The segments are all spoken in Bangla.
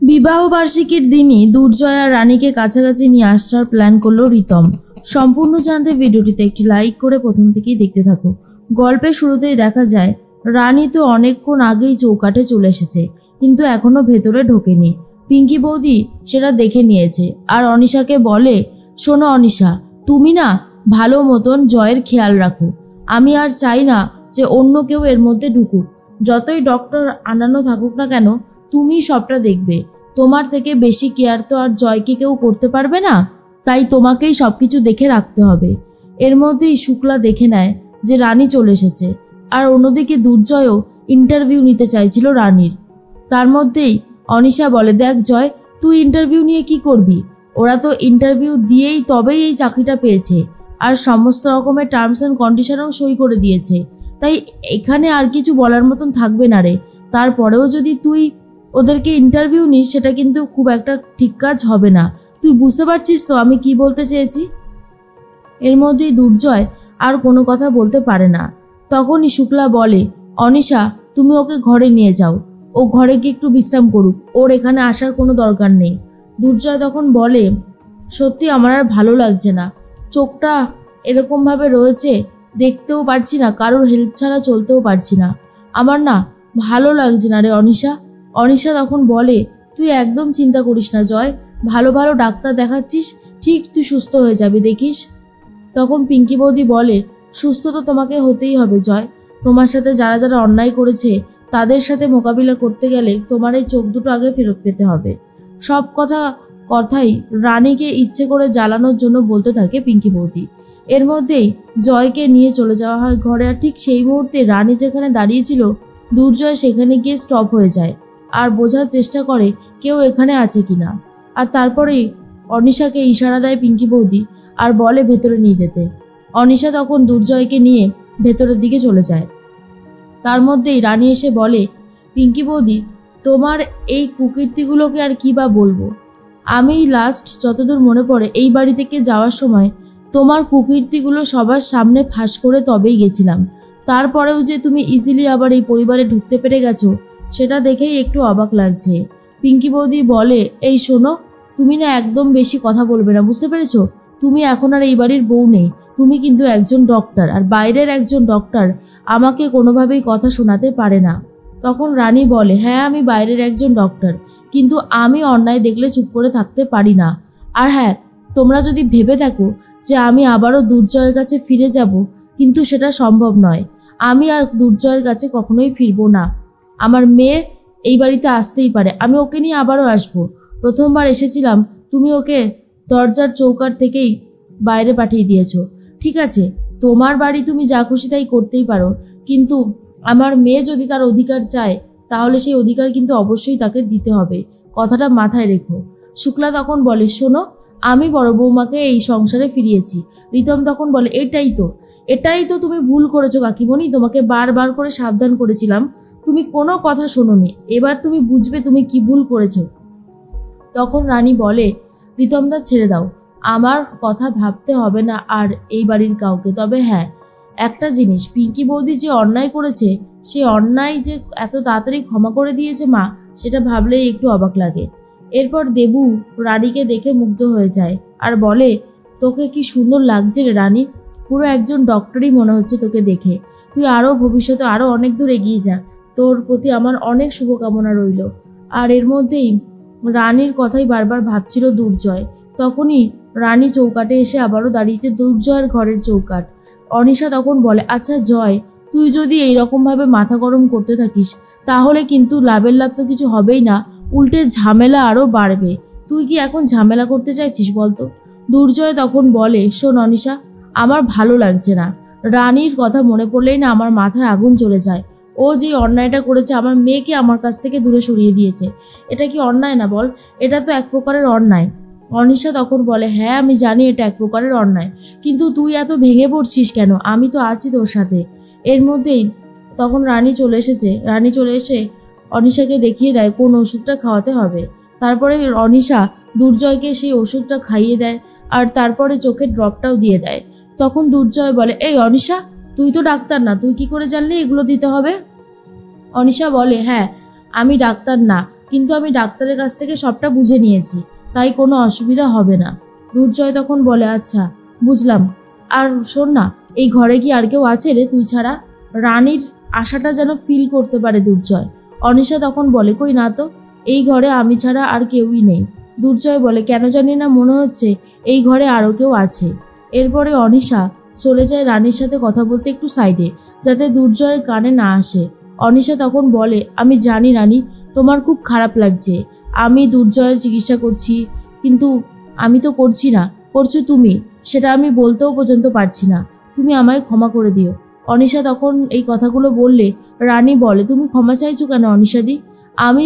বিবাহ বার্ষিকীর দিনই দুর্জয় আর রানীকে কাছাকাছি নিয়ে আসার প্ল্যান করলো রিতম। সম্পূর্ণ জানতে ভিডিওটিতে একটি লাইক করে প্রথম থেকেই দেখতে থাকো। গল্পের শুরুতেই দেখা যায় রানী তো অনেকক্ষণ আগেই চৌকাঠে চলে এসেছে, কিন্তু এখনো ভেতরে ঢোকেনি। পিঙ্কি বৌদি সেটা দেখে নিয়েছে আর অনিশাকে বলে, শোনো অনিশা, তুমি না ভালো মতন জয়ের খেয়াল রাখো। আমি আর চাই না যে অন্য কেউ এর মধ্যে ঢুকুক। যতই ডক্টর আনানো থাকুক না কেন, তুমি সবটা দেখবে। তোমার থেকে বেশি কেয়ার তো আর জয়কে কেউ করতে পারবে না, তাই তোমাকেই সবকিছু দেখে রাখতে হবে। এর মধ্যেই শুক্লা দেখে নেয় যে রানী চলে এসেছে, আর অন্যদিকে দুর্জয়ও ইন্টারভিউ নিতে চাইছিল রানীর। তার মধ্যেই অনিশা বলে, দেখ জয়, তুই ইন্টারভিউ নিয়ে কি করবি? ওরা তো ইন্টারভিউ দিয়েই তবেই এই চাকরিটা পেয়েছে, আর সমস্ত রকমের টার্মস অ্যান্ড কন্ডিশনেও সই করে দিয়েছে। তাই এখানে আর কিছু বলার মতন থাকবে না রে। তারপরেও যদি তুই ওদেরকে ইন্টারভিউ নিস, সেটা কিন্তু খুব একটা ঠিক কাজ হবে না। তুই বুঝতে পারছিস তো আমি কি বলতে চেয়েছি? এর মধ্যেই দুর্জয় আর কোনো কথা বলতে পারে না। তখনই শুক্লা বলে, অনিশা, তুমি ওকে ঘরে নিয়ে যাও। ও ঘরে গিয়ে একটু বিশ্রাম করুক, ওর এখানে আসার কোনো দরকার নেই। দুর্জয় তখন বলে, সত্যি আমার আর ভালো লাগছে না। চোখটা এরকমভাবে রয়েছে, দেখতেও পারছি না, কারোর হেল্প ছাড়া চলতেও পারছি না। আমার না ভালো লাগছে না রে অনিশা। অনিশা তখন বলে, তুই একদম চিন্তা করিস না জয়, ভালো ভালো ডাক্তার দেখাচ্ছিস, ঠিক তুই সুস্থ হয়ে যাবি, দেখিস। তখন পিঙ্কি বৌদি বলে, সুস্থ তো তোমাকে হতেই হবে জয়। তোমার সাথে যারা যারা অন্যায় করেছে তাদের সাথে মোকাবিলা করতে গেলে তোমার এই চোখ দুটো আগে ফেরত পেতে হবে। সব কথাই রানীকে ইচ্ছে করে জ্বালানোর জন্য বলতে থাকে পিঙ্কি বৌদি। এর মধ্যেই জয়কে নিয়ে চলে যাওয়া হয় ঘরে, আর ঠিক সেই মুহূর্তে রানী যেখানে দাঁড়িয়েছিল দুর্জয় সেখানে গিয়ে স্টপ হয়ে যায় আর বোঝার চেষ্টা করে কেউ এখানে আছে কিনা। আর তারপরেই অনিশাকে ইশারা দেয় পিঙ্কি বৌদি আর বলে ভেতরে নিয়ে যেতে। অনিশা তখন দুর্জয়কে নিয়ে ভেতরের দিকে চলে যায়। তার মধ্যেই রানী এসে বলে, পিঙ্কি বৌদি, তোমার এই কুকীর্তিগুলোকে আর কি বা বলবো। আমি লাস্ট যতদূর মনে পড়ে এই বাড়ি থেকে যাওয়ার সময় তোমার কুকীর্তিগুলো সবার সামনে ফাঁস করে তবেই গেছিলাম। তারপরেও যে তুমি ইজিলি আবার এই পরিবারে ঢুকতে পেরে গেছো, সেটা দেখেই একটু অবাক লাগছে। পিঙ্কি বৌদি বলে, এই শোনো, তুমি না একদম বেশি কথা বলবে না, বুঝতে পেরেছো? তুমি এখন আর এই বাড়ির বউ নেই, তুমি কিন্তু একজন ডক্টর, আর বাইরের একজন ডক্টর আমাকে কোনোভাবেই কথা শোনাতে পারে না। তখন রানী বলে, হ্যাঁ আমি বাইরের একজন ডক্টর, কিন্তু আমি অন্যায় দেখলে চুপ করে থাকতে পারি না। আর হ্যাঁ, তোমরা যদি ভেবে থাকো যে আমি আবারও দুর্জয়ের কাছে ফিরে যাব, কিন্তু সেটা সম্ভব নয়। আমি আর দুর্জয়ের কাছে কখনোই ফিরবো না। আমার মেয়ে এই বাড়িতে আসতেই পারে, আমি ওকে নিয়ে আবারও আসবো। প্রথমবার এসেছিলাম, তুমি ওকে দরজার চৌকাঠ থেকেই বাইরে পাঠিয়ে দিয়েছো। ঠিক আছে, তোমার বাড়ি, তুমি যা খুশি তাই করতেই পারো, কিন্তু আমার মেয়ে যদি তার অধিকার চায়, তাহলে সেই অধিকার কিন্তু অবশ্যই তাকে দিতে হবে। কথাটা মাথায় রেখো। শুক্লা তখন বলে, শোনো, আমি বড় বৌমাকে এই সংসারে ফিরিয়েছি। রিতম তখন বলে, এটাই তো তুমি ভুল করেছো কাকিমণি, তোমাকে বারবার করে সাবধান করেছিলাম, তুমি কোনো কথা শোনোনি। এবার তুমি বুঝবে তুমি কি ভুল করেছো। তখন রানী বলে, রিতমদা ছেড়ে দাও, আমার কথা ভাবতে হবে না আর এই বাড়ির কাউকে। তবে হ্যাঁ, একটা জিনিস, পিঙ্কি বৌদি যে অন্যায় করেছে, সে অন্যায় যে এত তাড়াতাড়ি ক্ষমা করে দিয়েছে মা, সেটা ভাবলেই একটু অবাক লাগে। এরপর দেবু রানীকে দেখে মুগ্ধ হয়ে যায় আর বলে, তোকে কি সুন্দর লাগছে রে রানী, পুরো একজন ডক্টরই মনে হচ্ছে তোকে দেখে। তুই আরও ভবিষ্যতে আরও অনেক দূর এগিয়ে যা, তোর প্রতি আমার অনেক শুভকামনা রইল। আর এর মধ্যেই রানীর কথাই বারবার ভাবছিল দুর্জয়। তখনই রানী চৌকাটে এসে আবারও দাঁড়িয়েছে দুর্জয়ের ঘরের চৌকাট। অনিশা তখন বলে, আচ্ছা জয়, তুই যদি এইরকমভাবে মাথা গরম করতে থাকিস, তাহলে কিন্তু লাভের লাভ তো কিছু হবেই না, উল্টে ঝামেলা আরও বাড়বে। তুই কি এখন ঝামেলা করতে চাইছিস বলতো? দুর্জয় তখন বলে, শোন অনিশা, আমার ভালো লাগছে না। রানীর কথা মনে পড়লেই না আমার মাথায় আগুন চলে যায়। ও যে অন্যায়টা করেছে, আমার মেয়েকে আমার কাছ থেকে দূরে সরিয়ে দিয়েছে, এটা কি অন্যায় না বল? এটা তো এক প্রকারের অন্যায়। অনিশা তখন বলে, হ্যাঁ আমি জানি এটা এক প্রকারের অন্যায়, কিন্তু তুই এত ভেঙে পড়ছিস কেন? আমি তো আছি তোর সাথে। এর মধ্যেই তখন রানী চলে এসে অনিশাকে দেখিয়ে দেয় কোন ওষুধটা খাওয়াতে হবে। তারপরে অনিশা দুর্জয়কে সেই ওষুধটা খাইয়ে দেয় আর তারপরে চোখের ড্রপটাও দিয়ে দেয়। তখন দুর্জয় বলে, এই অনিশা, তুই তো ডাক্তার না, তুই কি করে জানলি এগুলো দিতে হবে? অনিশা বলে, হ্যাঁ আমি ডাক্তার না, কিন্তু আমি ডাক্তারের কাছ থেকে সবটা বুঝে নিয়েছি, তাই কোনো অসুবিধা হবে না। দুর্জয় তখন বলে আচ্ছা বুঝলাম। আর শোন না, এই ঘরে কি আর কেউ আছে রে তুই ছাড়া? রানীর আশাটা যেন ফিল করতে পারে দুর্জয়। অনিশা তখন বলে কই না তো, এই ঘরে আমি ছাড়া আর কেউই নেই। দুর্জয় বলে কেন জানি না মনে হচ্ছে এই ঘরে আরও কেউ আছে। এরপরে অনিশা চলে যায় রানীর সাথে কথা বলতে একটু সাইডে, যাতে দুর্জয়ের কানে না আসে। অনিশা তখন বলে আমি জানি রানী তোমার খুব খারাপ লাগছে, আমি দুর্জয়ের চিকিৎসা করছি, কিন্তু আমি তো করছি না, করছো তুমি, সেটা আমি বলতেও পর্যন্ত পারছি না, তুমি আমায় ক্ষমা করে দিও। অনিশা তখন এই কথাগুলো বললে রানী বলে তুমি ক্ষমা চাইছো কেন অনিশাদি? আমি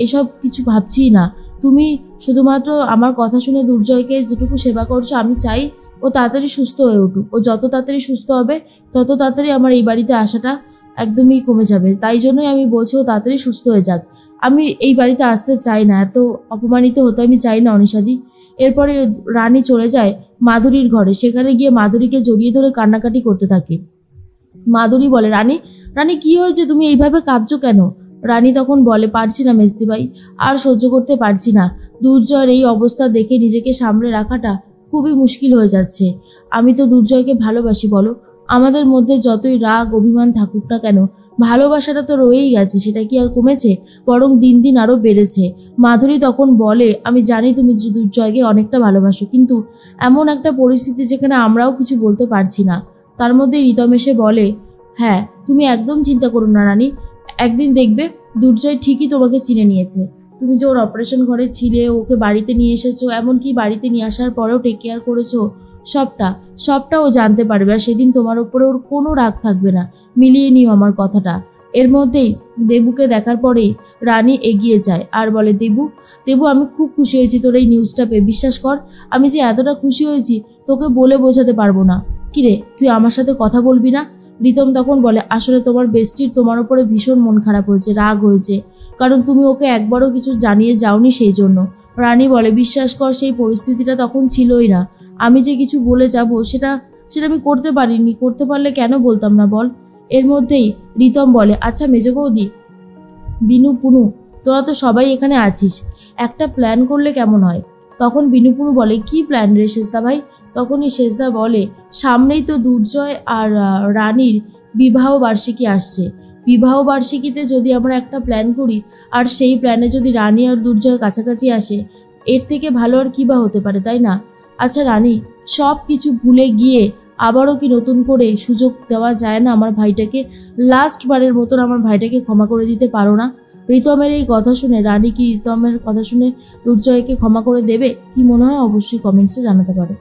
এসব কিছু ভাবছি না, তুমি শুধুমাত্র আমার কথা শুনে দুর্জয়কে যেটুকু সেবা করছো, আমি চাই ও তাড়াতাড়ি সুস্থ হয়ে উঠুক। ও যত তাড়াতাড়ি সুস্থ হবে তত তাড়াতাড়ি আমার এই বাড়িতে আসাটা একদমই কমে যাবে। তাই জন্যই আমি বলছি ও তাড়াতাড়ি সুস্থ হয়ে যাক। আমি এই বাড়িতে আসতে চাই না, এত অপমানিত হতে আমি চাই না অনিশাদি। এরপরে রানী চলে যায় মাধুরীর ঘরে, সেখানে গিয়ে মাধুরীকে জড়িয়ে ধরে কান্নাকাটি করতে থাকে। মাধুরী বলে রানী রানী কি হয়েছে, তুমি এইভাবে কাঁদছো কেন? রানী তখন বলে পারছি না মেজদি ভাই, আর সহ্য করতে পারছি না। দুর্জয়ের এই অবস্থা দেখে নিজেকে সামলে রাখাটা খুবই মুশকিল হয়ে যাচ্ছে। আমি তো দুর্জয়কে ভালোবাসি বলো, আমাদের মধ্যে যতই রাগ অভিমান থাকুক না কেন, ভালোবাসাটা তো রয়েই গেছে, সেটা কি আর কমেছে? বরং দিন দিন আরও বেড়েছে। মাধুরী তখন বলে আমি জানি তুমি দুর্জয়কে অনেকটা ভালোবাসো, কিন্তু এমন একটা পরিস্থিতি যেখানে আমরাও কিছু বলতে পারছি না। তার মধ্যে রিতম এসে বলে হ্যাঁ তুমি একদম চিন্তা করো না রানী, একদিন দেখবে দুর্জয় ঠিকই তোমাকে চিনে নিয়েছে। তুমি যে ওর অপারেশন ঘরে ছিলে, ওকে বাড়িতে নিয়ে এসেছো, এমনকি বাড়িতে নিয়ে আসার পরেও টেক কেয়ার করেছো, সবটা ও জানতে পারবে। আর সেদিন তোমার উপরে ওর কোনো রাগ থাকবে না, মিলিয়ে নিও আমার কথাটা। এর মধ্যেই দেবুকে দেখার পরেই রানী এগিয়ে যায় আর বলে দেবু দেবু আমি খুব খুশি হয়েছি তোর এই নিউজটা পেয়ে, বিশ্বাস কর আমি যে এতটা খুশি হয়েছি তোকে বলে বোঝাতে পারবো না। কিরে তুই আমার সাথে কথা বলবি না? রিতম তখন বলে আসলে তোমার বেস্টির তোমার উপরে ভীষণ মন খারাপ হয়েছে, রাগ হয়েছে, কারণ তুমি ওকে একবারও কিছু জানিয়ে যাওনি সেই জন্য। রানী বলে বিশ্বাস কর সেই পরিস্থিতিটা তখন ছিলই না, আমি যে কিছু বলে যাব সেটা আমি করতে পারিনি, করতে পারলে কেন বলতাম না বল। এর মধ্যেই রিতম বলে আচ্ছা মেজো বৌদি, বিনু পুনু তোরা তো সবাই এখানে আছিস, একটা প্ল্যান করলে কেমন হয়? তখন বিনু পুনু বলে কি প্ল্যান রে শেষদা ভাই? তখনই শেষদা বলে সামনেই তো দুর্জয় আর রানীর বিবাহ বার্ষিকী আসছে, বিবাহ বার্ষিকীতে যদি আমরা একটা প্ল্যান করি আর সেই প্ল্যানে যদি রানী আর দুর্জয় কাছাকাছি আসে, এর থেকে ভালো আর কী বা হতে পারে, তাই না? আচ্ছা রানী, সব কিছু ভুলে গিয়ে আবারও কি নতুন করে সুযোগ দেওয়া যায় না আমার ভাইটাকে? লাস্ট বারের মতন আমার ভাইটাকে ক্ষমা করে দিতে পারো না? রিতমের এই কথা শুনে রানী কি রিতমের কথা শুনে দুর্জয়কে ক্ষমা করে দেবে? কি মনে হয় অবশ্যই কমেন্টসে জানাতে পারো।